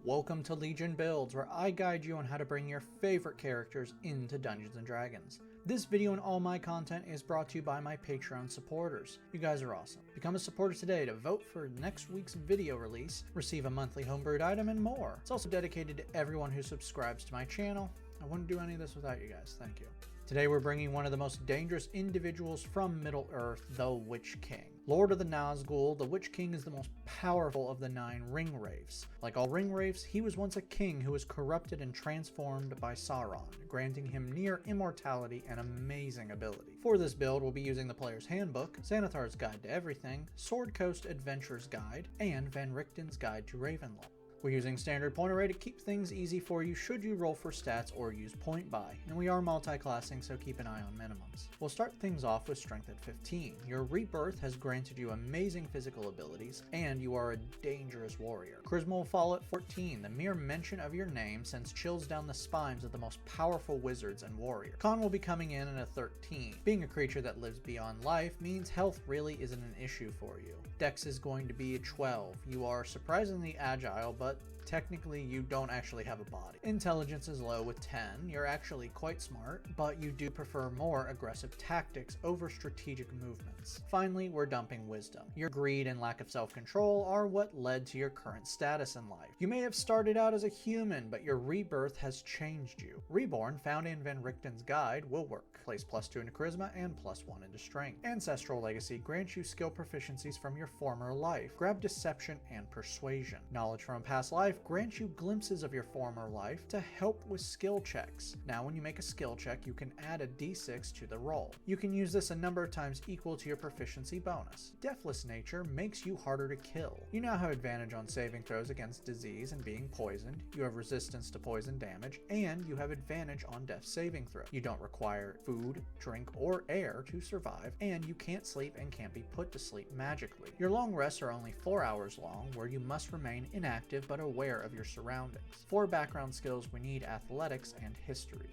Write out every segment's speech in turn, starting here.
Welcome to Legion Builds, where I guide you on how to bring your favorite characters into Dungeons & Dragons. This video and all my content is brought to you by my Patreon supporters. You guys are awesome. Become a supporter today to vote for next week's video release, receive a monthly homebrewed item, and more. It's also dedicated to everyone who subscribes to my channel. I wouldn't do any of this without you guys. Thank you. Today we're bringing one of the most dangerous individuals from Middle-earth, the Witch King. Lord of the Nazgul, the Witch King is the most powerful of the 9 ring wraiths. Like all ring wraiths, he was once a king who was corrupted and transformed by Sauron, granting him near immortality and amazing ability. For this build, we'll be using the Player's Handbook, Xanathar's Guide to Everything, Sword Coast Adventure's Guide, and Van Richten's Guide to Ravenloft. We're using standard point array to keep things easy for you should you roll for stats or use point buy, and we are multi-classing, so keep an eye on minimums. We'll start things off with strength at 15. Your rebirth has granted you amazing physical abilities, and you are a dangerous warrior. Charisma will fall at 14. The mere mention of your name sends chills down the spines of the most powerful wizards and warriors. Con will be coming in at a 13. Being a creature that lives beyond life means health really isn't an issue for you. Dex is going to be a 12. You are surprisingly agile, but technically you don't actually have a body. Intelligence is low with 10. You're actually quite smart, but you do prefer more aggressive tactics over strategic movements. Finally, we're dumping wisdom. Your greed and lack of self-control are what led to your current status in life. You may have started out as a human, but your rebirth has changed you. Reborn, found in Van Richten's Guide, will work. Place +2 into charisma and +1 into strength. Ancestral Legacy grants you skill proficiencies from your former life. Grab deception and persuasion. Knowledge from past life grants you glimpses of your former life to help with skill checks. Now when you make a skill check, you can add a d6 to the roll. You can use this a number of times equal to your proficiency bonus. Deathless nature makes you harder to kill. You now have advantage on saving throws against disease and being poisoned. You have resistance to poison damage, and you have advantage on death saving throw. You don't require food, drink, or air to survive, and you can't sleep and can't be put to sleep magically. Your long rests are only 4 hours long, where you must remain inactive but aware of your surroundings. For background skills, we need athletics and history.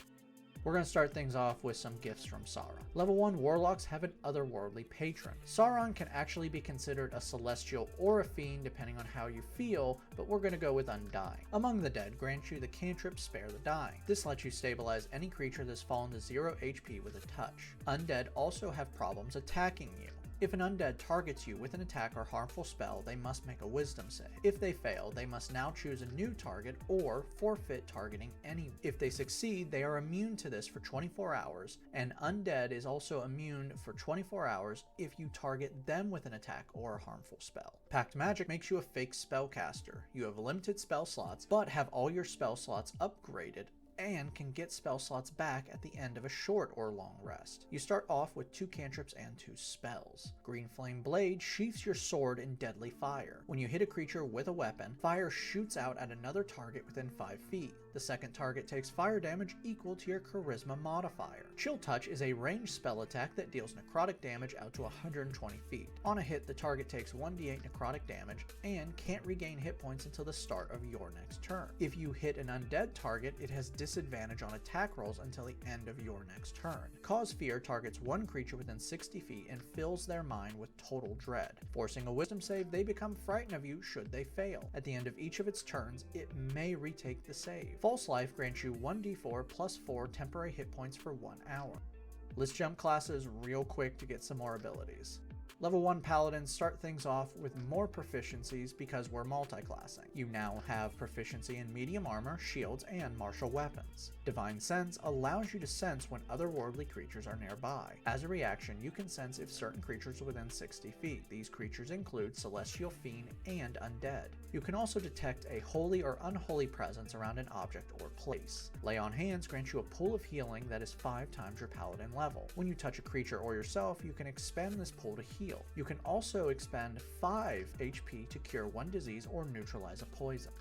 We're going to start things off with some gifts from Sauron. Level 1 Warlocks have an otherworldly patron. Sauron can actually be considered a celestial or a fiend depending on how you feel, but we're going to go with Undying. Among the Dead grants you the cantrip Spare the Dying. This lets you stabilize any creature that's fallen to 0 HP with a touch. Undead also have problems attacking you. If an undead targets you with an attack or harmful spell, they must make a wisdom save. If they fail, they must now choose a new target or forfeit targeting any. If they succeed, they are immune to this for 24 hours, and undead is also immune for 24 hours if you target them with an attack or a harmful spell. Pact Magic makes you a fake spellcaster. You have limited spell slots, but have all your spell slots upgraded and can get spell slots back at the end of a short or long rest. You start off with 2 cantrips and 2 spells. Green Flame Blade sheaths your sword in deadly fire. When you hit a creature with a weapon, fire shoots out at another target within 5 feet. The second target takes fire damage equal to your charisma modifier. Chill Touch is a ranged spell attack that deals necrotic damage out to 120 feet. On a hit, the target takes 1d8 necrotic damage and can't regain hit points until the start of your next turn. If you hit an undead target, it has disadvantage on attack rolls until the end of your next turn. Cause Fear targets one creature within 60 feet and fills their mind with total dread. Forcing a wisdom save, they become frightened of you should they fail. At the end of each of its turns, it may retake the save. False Life grants you 1d4 plus 4 temporary hit points for 1 hour. Let's jump classes real quick to get some more abilities. Level 1 Paladins start things off with more proficiencies because we're multi-classing. You now have proficiency in medium armor, shields, and martial weapons. Divine Sense allows you to sense when otherworldly creatures are nearby. As a reaction, you can sense if certain creatures are within 60 feet. These creatures include Celestial Fiend and Undead. You can also detect a holy or unholy presence around an object or place. Lay on Hands grants you a pool of healing that is 5 times your Paladin level. When you touch a creature or yourself, you can expend this pool to heal. You can also expend 5 HP to cure 1 disease or neutralize a poison.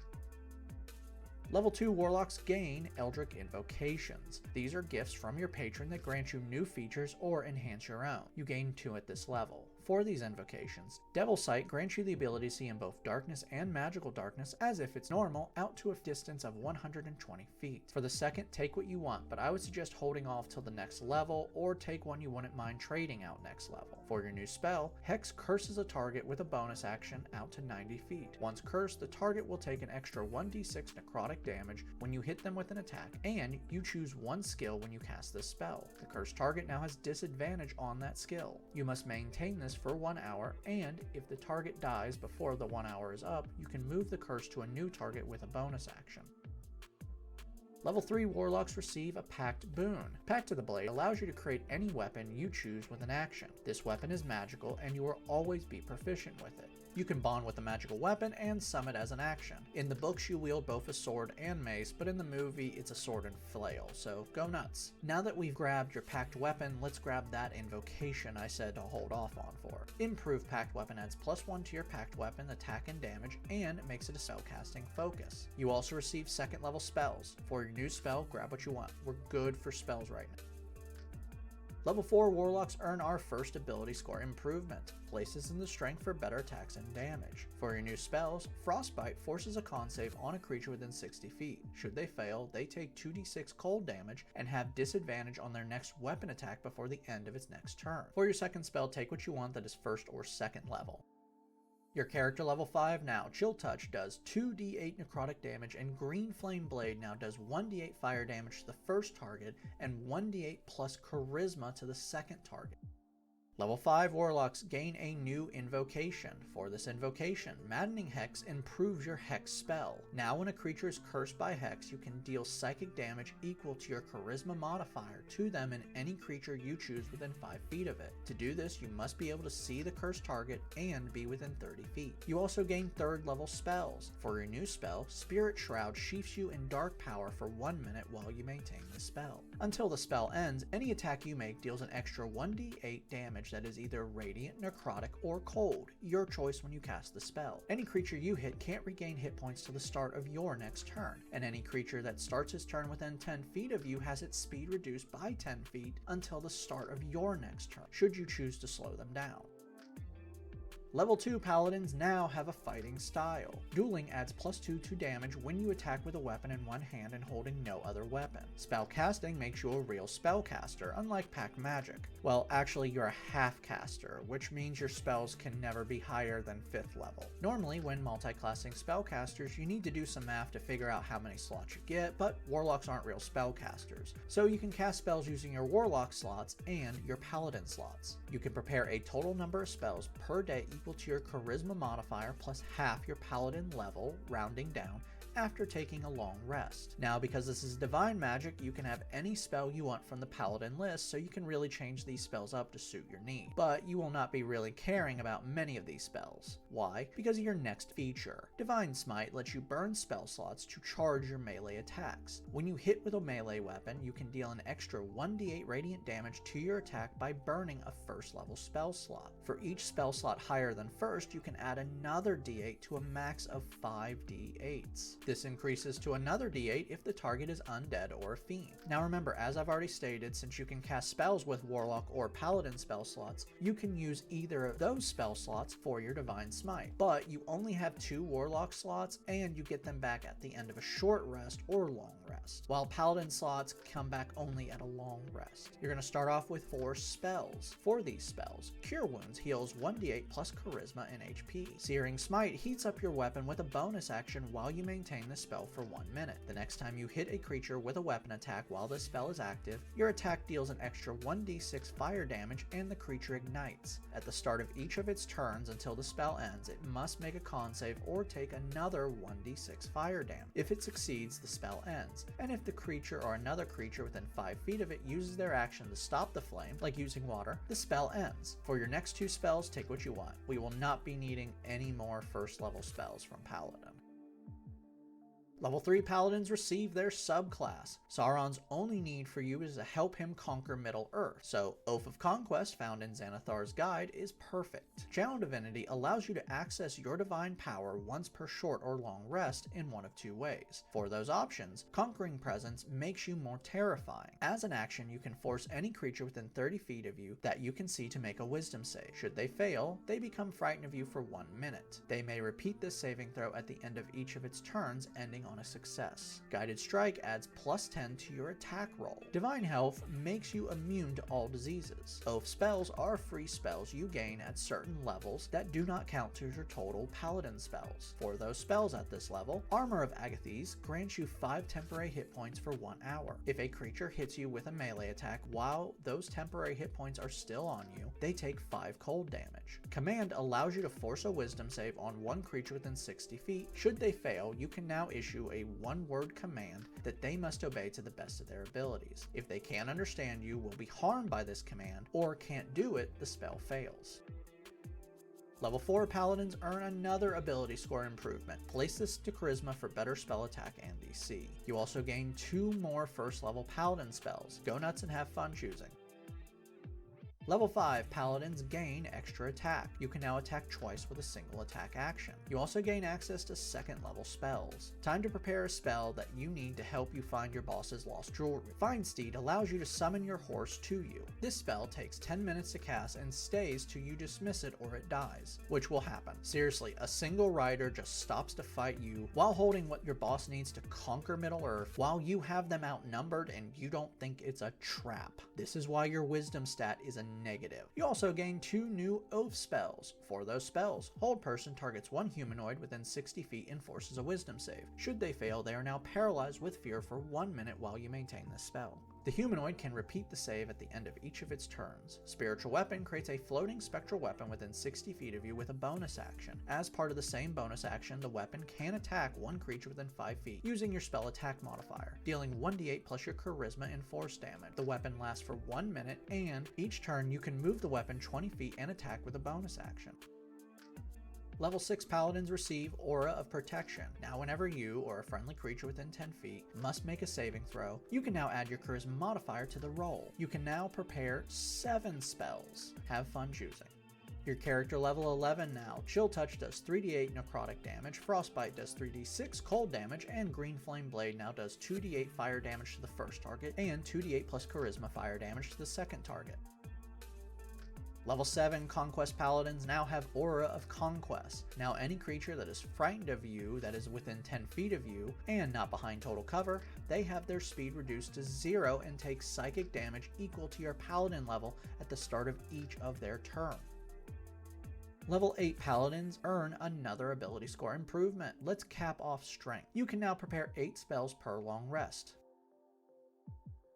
Level 2 Warlocks gain Eldritch Invocations. These are gifts from your patron that grant you new features or enhance your own. You gain 2 at this level. for these invocations. Devil Sight grants you the ability to see in both darkness and magical darkness as if it's normal out to a distance of 120 feet. For the second, take what you want, but I would suggest holding off till the next level, or take one you wouldn't mind trading out next level. For your new spell, Hex curses a target with a bonus action out to 90 feet. Once cursed, the target will take an extra 1d6 necrotic damage when you hit them with an attack, and you choose one skill when you cast this spell. The cursed target now has disadvantage on that skill. You must maintain this for 1 hour, and if the target dies before the 1 hour is up, you can move the curse to a new target with a bonus action. Level 3 Warlocks receive a Pact Boon. Pact of the Blade allows you to create any weapon you choose with an action. This weapon is magical and you will always be proficient with it. You can bond with a magical weapon and summon it as an action. In the books you wield both a sword and mace, but in the movie it's a sword and flail, so go nuts. Now that we've grabbed your packed weapon, let's grab that invocation I said to hold off on for. Improved packed weapon adds +1 to your packed weapon attack and damage, and makes it a spellcasting focus. You also receive second level spells. For your new spell, grab what you want. We're good for spells right now. Level 4 Warlocks earn our first ability score improvement, places in the strength for better attacks and damage. For your new spells, Frostbite forces a con save on a creature within 60 feet. Should they fail, they take 2d6 cold damage and have disadvantage on their next weapon attack before the end of its next turn. For your second spell, take what you want that is first or second level. Your character level 5 now, Chill Touch does 2d8 necrotic damage, and Green Flame Blade now does 1d8 fire damage to the first target and 1d8 plus charisma to the second target. Level 5 Warlocks gain a new invocation. For this invocation, Maddening Hex improves your Hex spell. Now when a creature is cursed by Hex, you can deal psychic damage equal to your charisma modifier to them and any creature you choose within 5 feet of it. To do this, you must be able to see the cursed target and be within 30 feet. You also gain 3rd level spells. For your new spell, Spirit Shroud sheaths you in dark power for 1 minute while you maintain the spell. Until the spell ends, any attack you make deals an extra 1d8 damage that is either radiant, necrotic, or cold, your choice when you cast the spell. Any creature you hit can't regain hit points to the start of your next turn, and any creature that starts its turn within 10 feet of you has its speed reduced by 10 feet until the start of your next turn, should you choose to slow them down. Level 2 Paladins now have a fighting style. Dueling adds +2 to damage when you attack with a weapon in one hand and holding no other weapon. Spell casting makes you a real spellcaster, unlike pack magic. Well, actually you're a half caster, which means your spells can never be higher than 5th level. Normally when multi-classing spellcasters, you need to do some math to figure out how many slots you get, but Warlocks aren't real spellcasters, so you can cast spells using your Warlock slots and your Paladin slots. You can prepare a total number of spells per day equal to your charisma modifier plus half your Paladin level, rounding down, after taking a long rest. Now, because this is divine magic, you can have any spell you want from the Paladin list, so you can really change these spells up to suit your need. But you will not be really caring about many of these spells. Why? Because of your next feature. Divine Smite lets you burn spell slots to charge your melee attacks. When you hit with a melee weapon, you can deal an extra 1d8 radiant damage to your attack by burning a 1st level spell slot. For each spell slot higher than 1st, you can add another d8 to a max of 5d8s. This increases to another d8 if the target is undead or a fiend. Now remember, as I've already stated, since you can cast spells with Warlock or Paladin spell slots, you can use either of those spell slots for your Divine Smite. But you only have 2 Warlock slots, and you get them back at the end of a short rest or long rest, while Paladin slots come back only at a long rest. You're going to start off with 4 spells. For these spells, Cure Wounds heals 1d8 plus charisma and HP. Searing Smite heats up your weapon with a bonus action while you maintain the spell for 1 minute. The next time you hit a creature with a weapon attack while this spell is active, your attack deals an extra 1d6 fire damage and the creature ignites. At the start of each of its turns until the spell ends, it must make a con save or take another 1d6 fire damage. If it succeeds, the spell ends, and if the creature or another creature within 5 feet of it uses their action to stop the flame, like using water, the spell ends. For your next 2 spells, take what you want. We will not be needing any more 1st level spells from Paladin. Level 3 Paladins receive their subclass. Sauron's only need for you is to help him conquer Middle-earth, so Oath of Conquest found in Xanathar's Guide is perfect. Channel Divinity allows you to access your divine power once per short or long rest in one of two ways. For those options, Conquering Presence makes you more terrifying. As an action, you can force any creature within 30 feet of you that you can see to make a wisdom save. Should they fail, they become frightened of you for 1 minute. They may repeat this saving throw at the end of each of its turns, ending on a success. Guided Strike adds +10 to your attack roll. Divine Health makes you immune to all diseases. Oath spells are free spells you gain at certain levels that do not count to your total Paladin spells. For those spells at this level, Armor of Agathys grants you 5 temporary hit points for 1 hour. If a creature hits you with a melee attack while those temporary hit points are still on you, they take 5 cold damage. Command allows you to force a wisdom save on one creature within 60 feet. Should they fail, you can now issue a one-word command that they must obey to the best of their abilities. If they can't understand you, will be harmed by this command, or can't do it, the spell fails. Level 4 Paladins earn another ability score improvement. Place this to Charisma for better spell attack and DC. You also gain 2 more first level Paladin spells. Go nuts and have fun choosing. Level 5 Paladins gain extra attack. You can now attack twice with a single attack action. You also gain access to second level spells. Time to prepare a spell that you need to help you find your boss's lost jewelry. Find Steed allows you to summon your horse to you. This spell takes 10 minutes to cast and stays till you dismiss it or it dies, which will happen. Seriously, a single rider just stops to fight you while holding what your boss needs to conquer Middle-earth while you have them outnumbered and you don't think it's a trap. This is why your wisdom stat is a negative. You also gain 2 new Oath spells. For those spells, Hold Person targets one humanoid within 60 feet and forces a wisdom save. Should they fail, they are now paralyzed with fear for 1 minute while you maintain this spell. The humanoid can repeat the save at the end of each of its turns. Spiritual Weapon creates a floating spectral weapon within 60 feet of you with a bonus action. As part of the same bonus action, the weapon can attack one creature within 5 feet using your spell attack modifier, dealing 1d8 plus your charisma and force damage. The weapon lasts for 1 minute, and each turn you can move the weapon 20 feet and attack with a bonus action. Level 6 Paladins receive Aura of Protection. Now whenever you, or a friendly creature within 10 feet, must make a saving throw, you can now add your Charisma modifier to the roll. You can now prepare 7 spells. Have fun choosing. Your character level 11 now. Chill Touch does 3d8 necrotic damage, Frostbite does 3d6 cold damage, and Green Flame Blade now does 2d8 fire damage to the first target, and 2d8 plus Charisma fire damage to the second target. Level 7 Conquest Paladins now have Aura of Conquest. Now any creature that is frightened of you, that is within 10 feet of you, and not behind total cover, they have their speed reduced to 0 and take psychic damage equal to your Paladin level at the start of each of their turn. Level 8 Paladins earn another ability score improvement. Let's cap off Strength. You can now prepare 8 spells per long rest.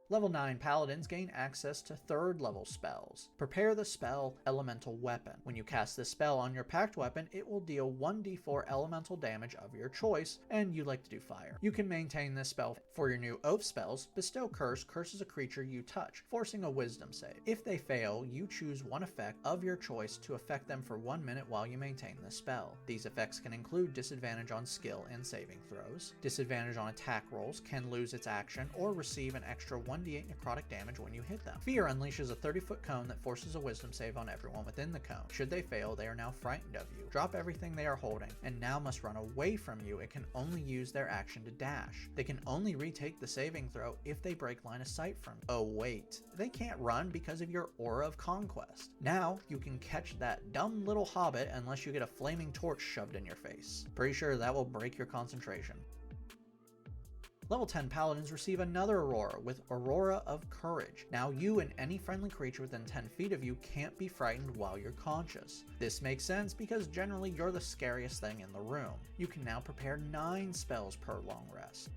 Level 9 Paladins gain access to 3rd level spells. Prepare the spell Elemental Weapon. When you cast this spell on your packed weapon, it will deal 1d4 elemental damage of your choice, and you like to do fire. You can maintain this spell for your new Oath spells. Bestow Curse curses a creature you touch, forcing a wisdom save. If they fail, you choose one effect of your choice to affect them for 1 minute while you maintain the spell. These effects can include disadvantage on skill and saving throws, disadvantage on attack rolls, can lose its action, or receive an extra 1d8 necrotic damage when you hit them. Fear unleashes a 30-foot cone that forces a wisdom save on everyone within the cone. Should they fail, they are now frightened of you. Drop everything they are holding, and now must run away from you. It can only use their action to dash. They can only retake the saving throw if they break line of sight from you. Oh wait, they can't run because of your Aura of Conquest. Now you can catch that dumb little hobbit unless you get a flaming torch shoved in your face. Pretty sure that will break your concentration. Level 10 Paladins receive another Aurora with Aurora of Courage. Now you and any friendly creature within 10 feet of you can't be frightened while you're conscious. This makes sense because generally you're the scariest thing in the room. You can now prepare 9 spells per long rest.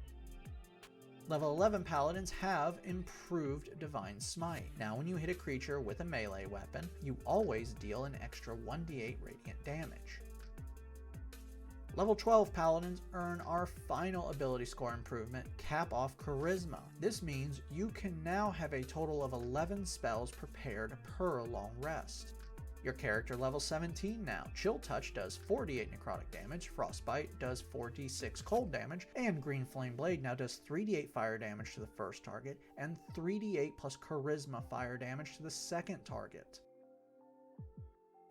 Level 11 Paladins have improved Divine Smite. Now when you hit a creature with a melee weapon, you always deal an extra 1d8 radiant damage. Level 12 Paladins earn our final ability score improvement, Cap Off Charisma. This means you can now have a total of 11 spells prepared per long rest. Your character level 17 now. Chill Touch does 4d8 necrotic damage, Frostbite does 4d6 cold damage, and Green Flame Blade now does 3d8 fire damage to the first target and 3d8 plus charisma fire damage to the second target.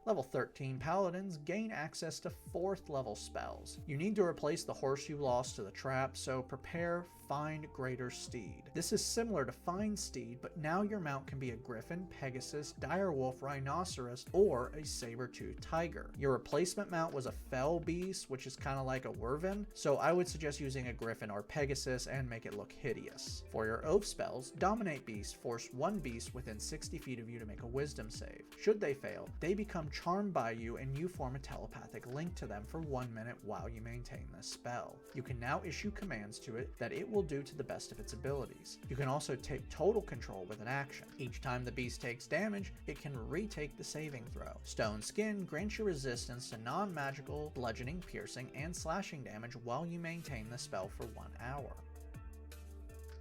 Level 13 Paladins gain access to 4th level spells. You need to replace the horse you lost to the trap, so prepare Find Greater Steed. This is similar to Find Steed, but now your mount can be a griffin, pegasus, direwolf, rhinoceros, or a saber-toothed tiger. Your replacement mount was a fell beast, which is kind of like a wyvern, so I would suggest using a griffin or pegasus and make it look hideous. For your oath spells, Dominate Beast force one beast within 60 feet of you to make a wisdom save. Should they fail, they become charmed by you and you form a telepathic link to them for 1 minute while you maintain this spell. You can now issue commands to it that it will do to the best of its abilities. You can also take total control with an action. Each time the beast takes damage, it can retake the saving throw. Stone Skin grants you resistance to non-magical, bludgeoning, piercing, and slashing damage while you maintain the spell for 1 hour.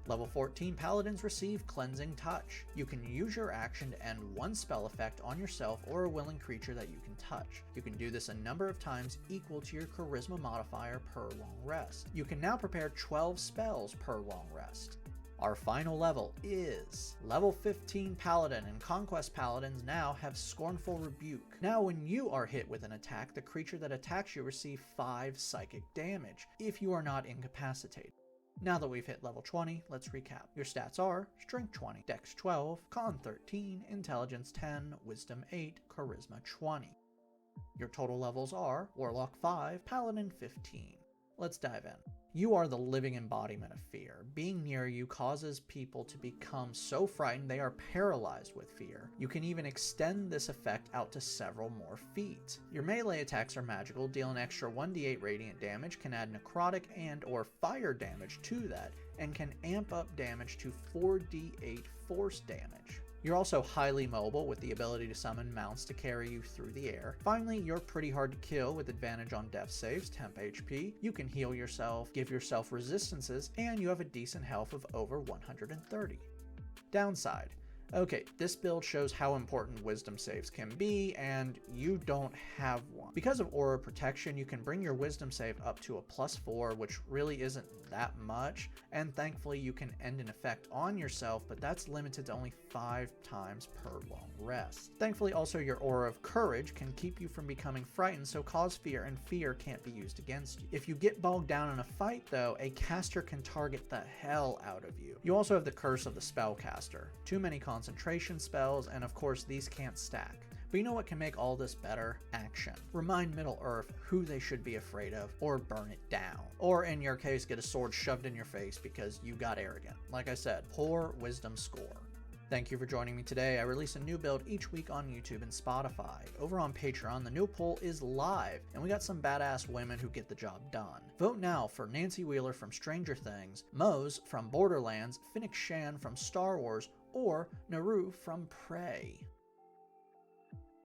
Level 14 Paladins receive Cleansing Touch. You can use your action to end one spell effect on yourself or a willing creature that you can touch. You can do this a number of times equal to your charisma modifier per long rest. You can now prepare 12 spells per long rest. Our final level is level 15 Paladin, and Conquest Paladins now have Scornful Rebuke. Now when you are hit with an attack, the creature that attacks you receives 5 psychic damage if you are not incapacitated. Now that we've hit level 20, let's recap. Your stats are Strength 20, Dex 12, Con 13, Intelligence 10, Wisdom 8, Charisma 20. Your total levels are Warlock 5, Paladin 15. Let's dive in. You are the living embodiment of fear. Being near you causes people to become so frightened they are paralyzed with fear. You can even extend this effect out to several more feet. Your melee attacks are magical, deal an extra 1d8 radiant damage, can add necrotic and or fire damage to that, and can amp up damage to 4d8 force damage. You're also highly mobile with the ability to summon mounts to carry you through the air. Finally, you're pretty hard to kill with advantage on death saves, temp HP. You can heal yourself, give yourself resistances, and you have a decent health of over 130. Downside. Okay, this build shows how important wisdom saves can be, and you don't have one. Because of aura protection, you can bring your wisdom save up to a +4, which really isn't that much, and thankfully you can end an effect on yourself, but that's limited to only 5 times per long rest. Thankfully also your aura of courage can keep you from becoming frightened, so cause fear, and fear can't be used against you. If you get bogged down in a fight though, a caster can target the hell out of you. You also have the curse of the spellcaster. Too many concentration spells, and of course these can't stack. But you know what can make all this better? Action. Remind Middle-earth who they should be afraid of, or burn it down. Or in your case, get a sword shoved in your face because you got arrogant. Like I said, poor wisdom score. Thank you for joining me today. I release a new build each week on YouTube and Spotify. Over on Patreon, the new poll is live, and we got some badass women who get the job done. Vote now for Nancy Wheeler from Stranger Things, Mose from Borderlands, Phoenix Shan from Star Wars, or Naru from Prey.